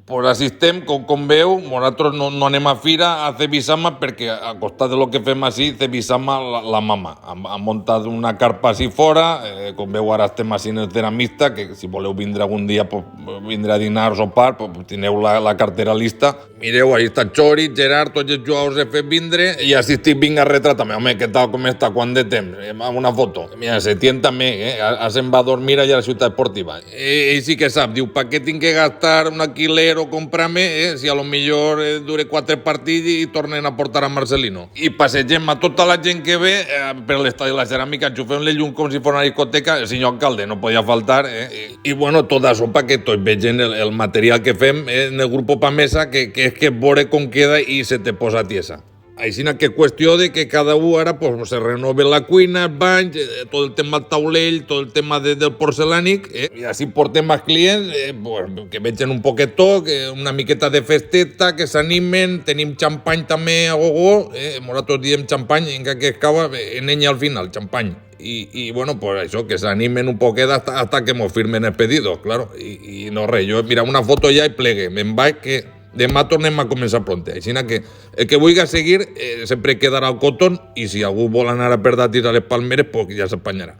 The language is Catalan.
Pues assistem, com veu, nosaltres no anem a fira a Cebisama perquè a costat de lo que fem així, Cebisama la mama. Ha muntat una carpa així fora, com veu ara estem així en el ceramista, que si voleu vindre algun dia, pues, vindre a dinar o sopar, pues, teniu la cartera lista. Mireu, ahí està Chori, Gerard, tots els jugadors he fet vindre i assistit vinc a retratar-me. Home, què tal, com està, quant de temps? Una foto. Mira, Setién també, se'n va a dormir allà a la ciutat esportiva. Ell sí que sap, diu, per què tinc que gastar un alquiler o comprarme, si a lo millor dure 4 partits i tornen a portar a Marcelino. I passegem a tota la gent que ve per l'estadi de la ceràmica, enxufem-li llum com si fos una discoteca, el senyor alcalde no podia faltar, i bueno, tot això perquè tots vegin el material que fem en el grup Pamesa, que és que veure com queda i se te posa tiesa. Així que qüestió de que cada un ara pues, se renove la cuina, el bany, tot el tema del taulell, tot el tema del porcelànic, i així portem més clients pues, que vegin un poquetó, una miqueta de festeta, que s'animen, tenim xampany també a gogo, nosaltres diem xampany, encara que acaba en enya al final, xampany. Y bueno, pues això, que s'animen un poquet hasta que mos firmen el pedido, claro, i no res, jo mira una foto ja i plegue, me'n vaig que demà tornem a començar pronte. Així que el que vulgui seguir sempre quedarà al cotton i si algú vol anar a per datis a les palmeres, pues ja s'apanyarà.